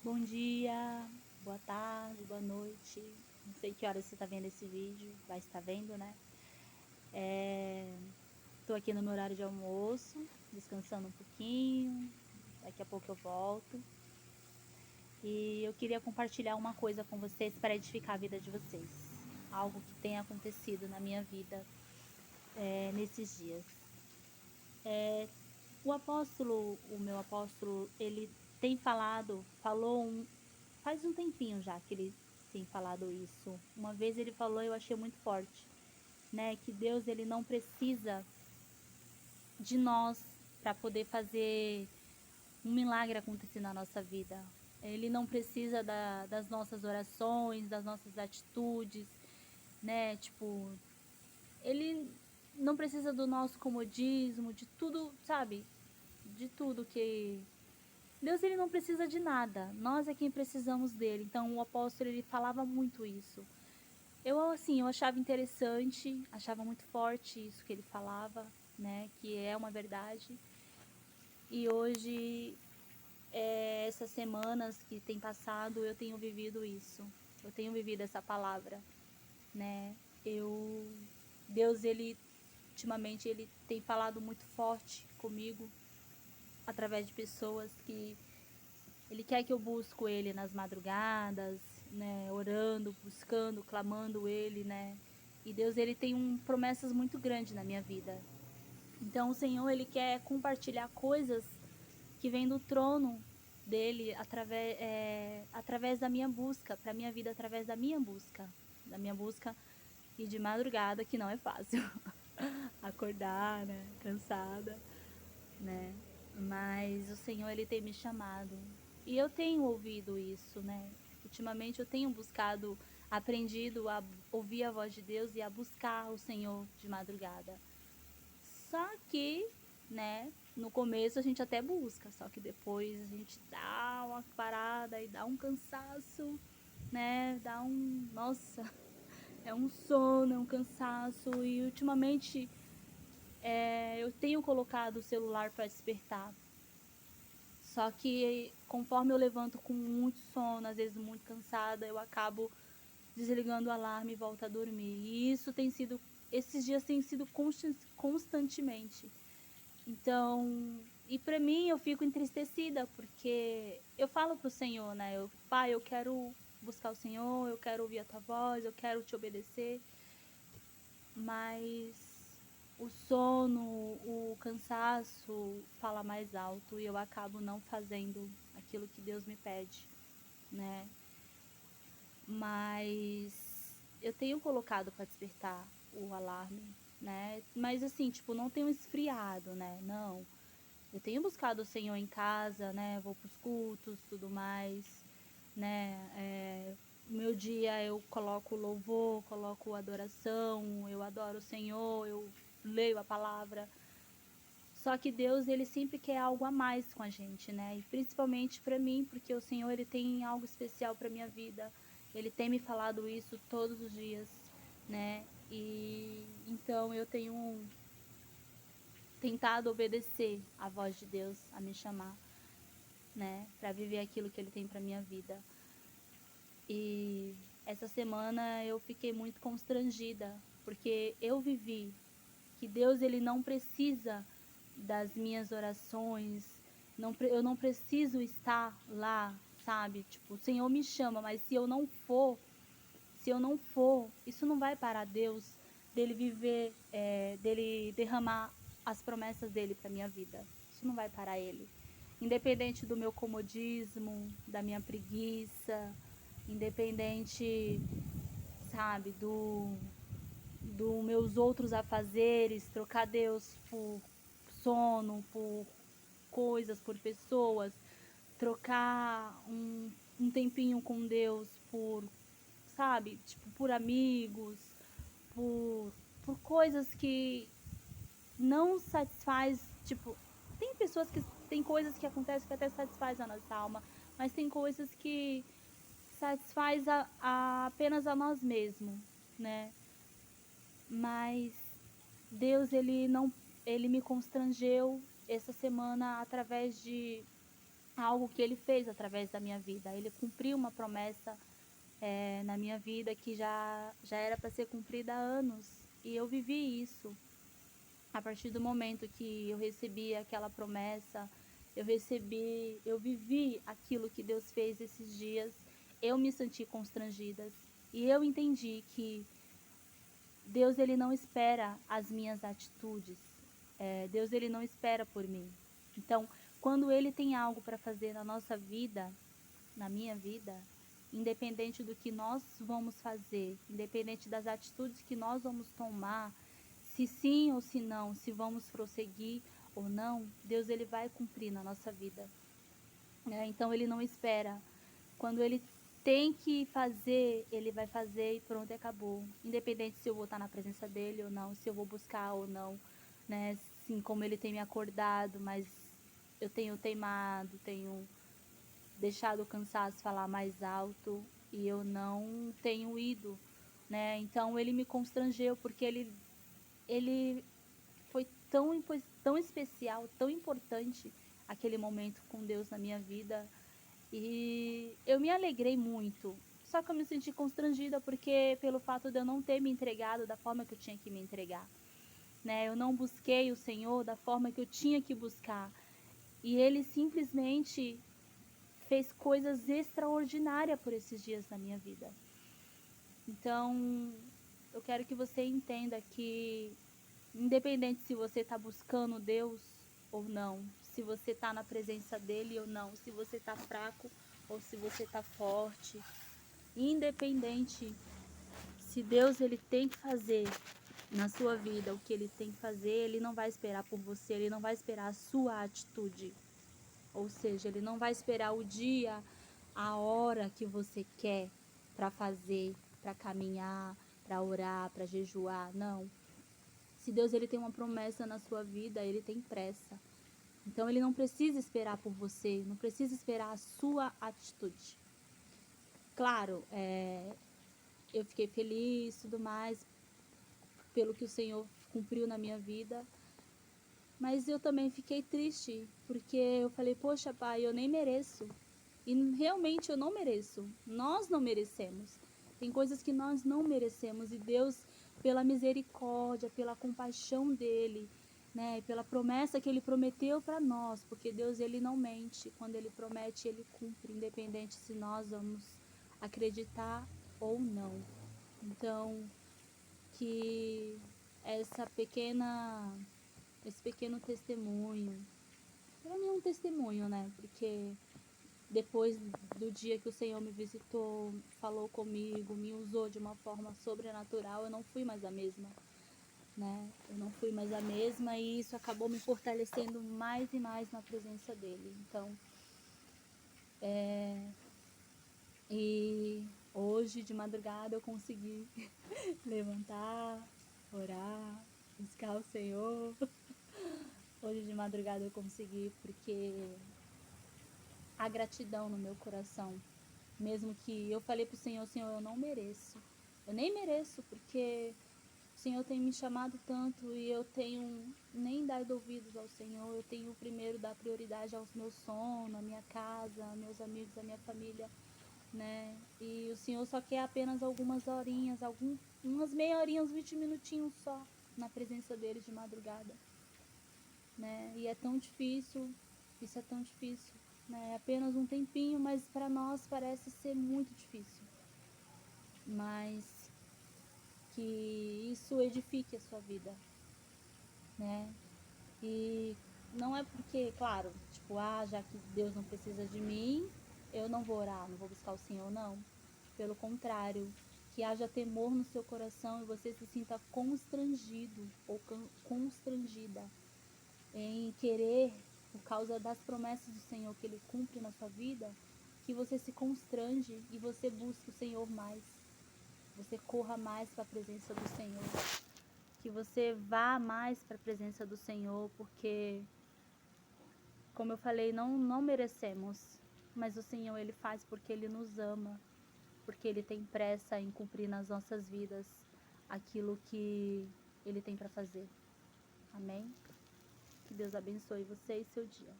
Bom dia, boa tarde, boa noite. Não sei que horas você está vendo esse vídeo, vai estar vendo, né? Tô aqui no meu horário de almoço, descansando um pouquinho. Daqui a pouco eu volto. E eu queria compartilhar uma coisa com vocês para edificar a vida de vocês. Algo que tem acontecido na minha vida nesses dias. O meu apóstolo, ele tem faz um tempinho já que ele tem falado isso. Uma vez ele falou, eu achei muito forte, né, que Deus ele não precisa de nós para poder fazer um milagre acontecer na nossa vida. Ele não precisa das nossas orações, das nossas atitudes, né? Tipo, ele não precisa do nosso comodismo, de tudo, sabe? De tudo que Deus ele não precisa de nada, nós é quem precisamos dele. Então o apóstolo ele falava muito isso. Eu achava interessante, achava muito forte isso que ele falava, né, que é uma verdade. E hoje, essas semanas que tem passado, eu tenho vivido isso. Eu tenho vivido essa palavra, né? Eu Deus ele ultimamente ele tem falado muito forte comigo através de pessoas que ele quer que eu busque ele nas madrugadas, né, orando, buscando, clamando ele, né? E Deus ele tem promessas muito grandes na minha vida. Então o Senhor ele quer compartilhar coisas que vêm do trono dele através da minha busca, para minha vida através da minha busca e de madrugada que não é fácil acordar, né, cansada, né? Mas o Senhor ele tem me chamado e eu tenho ouvido isso, né? Ultimamente eu tenho buscado, aprendido a ouvir a voz de Deus e a buscar o Senhor de madrugada. Só que, né, no começo a gente até busca, só que depois a gente dá uma parada e dá um cansaço, né? Nossa, é um sono, é um cansaço e ultimamente eu tenho colocado o celular para despertar. Só que conforme eu levanto com muito sono, às vezes muito cansada, eu acabo desligando o alarme e volto a dormir. E esses dias têm sido constantemente. Então, e para mim eu fico entristecida porque eu falo pro Senhor, né? Pai, eu quero buscar o Senhor, eu quero ouvir a tua voz, eu quero te obedecer, mas o sono, o cansaço fala mais alto e eu acabo não fazendo aquilo que Deus me pede, né? Mas eu tenho colocado para despertar o alarme, né? Mas assim, tipo, não tenho esfriado, né? Não. Eu tenho buscado o Senhor em casa, né? Vou pros cultos, tudo mais, né? Meu dia eu coloco louvor, coloco adoração, eu adoro o Senhor, eu leio a palavra. Só que Deus, ele sempre quer algo a mais com a gente, né? E principalmente para mim, porque o Senhor, ele tem algo especial para minha vida. Ele tem me falado isso todos os dias, né? E então eu tenho tentado obedecer a voz de Deus a me chamar, né, para viver aquilo que ele tem para minha vida. E essa semana eu fiquei muito constrangida, porque eu vivi que Deus ele não precisa das minhas orações, eu não preciso estar lá, sabe? Tipo, o Senhor me chama, mas se eu não for, isso não vai parar Deus dele viver, dele derramar as promessas dele para minha vida. Isso não vai parar ele. Independente do meu comodismo, da minha preguiça, independente, sabe, do meus outros afazeres, trocar Deus por sono, por coisas, por pessoas, trocar um tempinho com Deus por, sabe, tipo, por amigos, por, por coisas que não satisfaz, tipo, tem coisas que acontecem que até satisfaz a nossa alma, mas tem coisas que satisfaz apenas a nós mesmos, né? Mas Deus ele não ele me constrangeu essa semana algo que Ele fez através da minha vida. Ele cumpriu uma promessa na minha vida que já era para ser cumprida há anos. E eu vivi isso. A partir do momento que eu recebi aquela promessa, eu vivi aquilo que Deus fez esses dias, eu me senti constrangida. E eu entendi que Deus, ele não espera as minhas atitudes. Deus, ele não espera por mim. Então, quando Ele tem algo para fazer na nossa vida, na minha vida, independente do que nós vamos fazer, independente das atitudes que nós vamos tomar, se sim ou se não, se vamos prosseguir ou não, Deus, ele vai cumprir na nossa vida. Então, Ele não espera. Quando Ele tem que fazer, Ele vai fazer e pronto, acabou. Independente se eu vou estar na presença dEle ou não, se eu vou buscar ou não, né? Sim, como Ele tem me acordado, mas eu tenho teimado, tenho deixado o cansaço falar mais alto e eu não tenho ido, né? Então Ele me constrangeu porque ele foi tão especial, tão importante aquele momento com Deus na minha vida. E eu me alegrei muito. Só que eu me senti constrangida porque pelo fato de eu não ter me entregado da forma que eu tinha que me entregar, né? Eu não busquei o Senhor da forma que eu tinha que buscar. E Ele simplesmente fez coisas extraordinárias por esses dias na minha vida. Então, eu quero que você entenda que independente se você está buscando Deus ou não, se você está na presença dEle ou não, se você está fraco ou se você está forte, independente, se Deus ele tem que fazer na sua vida o que Ele tem que fazer, Ele não vai esperar por você, Ele não vai esperar a sua atitude. Ou seja, Ele não vai esperar o dia, a hora que você quer para fazer, para caminhar, para orar, para jejuar, não. Se Deus ele tem uma promessa na sua vida, Ele tem pressa. Então Ele não precisa esperar por você, não precisa esperar a sua atitude. Claro, eu fiquei feliz e tudo mais pelo que o Senhor cumpriu na minha vida, mas eu também fiquei triste, porque eu falei, poxa pai, eu nem mereço. E realmente eu não mereço, nós não merecemos. Tem coisas que nós não merecemos e Deus, pela misericórdia, pela compaixão dEle, né, pela promessa que Ele prometeu para nós, porque Deus ele não mente, quando Ele promete Ele cumpre, independente se nós vamos acreditar ou não. Então, que esse pequeno testemunho, para mim é um testemunho, né, porque depois do dia que o Senhor me visitou, falou comigo, me usou de uma forma sobrenatural, eu não fui mais a mesma, né? Eu não fui mais a mesma e isso acabou me fortalecendo mais e mais na presença dEle. Então, e hoje de madrugada eu consegui levantar, orar, buscar o Senhor. Hoje de madrugada eu consegui porque há gratidão no meu coração. Mesmo que eu falei pro Senhor, Senhor, eu não mereço. Eu nem mereço, porque o Senhor tem me chamado tanto e eu tenho nem dado ouvidos ao Senhor. Eu tenho primeiro dar prioridade aos meus sonhos, à minha casa, aos meus amigos, à minha família, né? E o Senhor só quer apenas algumas horinhas, umas meia horinha, uns 20 minutinhos só na presença dele de madrugada, né? E é tão difícil, isso é tão difícil, né? É apenas um tempinho, mas para nós parece ser muito difícil. Mas que isso edifique a sua vida, né? E não é porque, claro, tipo, já que Deus não precisa de mim, eu não vou orar, não vou buscar o Senhor, não. Pelo contrário, que haja temor no seu coração e você se sinta constrangido ou constrangida em querer, por causa das promessas do Senhor que Ele cumpre na sua vida, que você se constrange e você busque o Senhor mais. Você corra mais para a presença do Senhor. Que você vá mais para a presença do Senhor, porque, como eu falei, não merecemos. Mas o Senhor, Ele faz porque Ele nos ama. Porque Ele tem pressa em cumprir nas nossas vidas aquilo que Ele tem para fazer. Amém? Que Deus abençoe você e seu dia.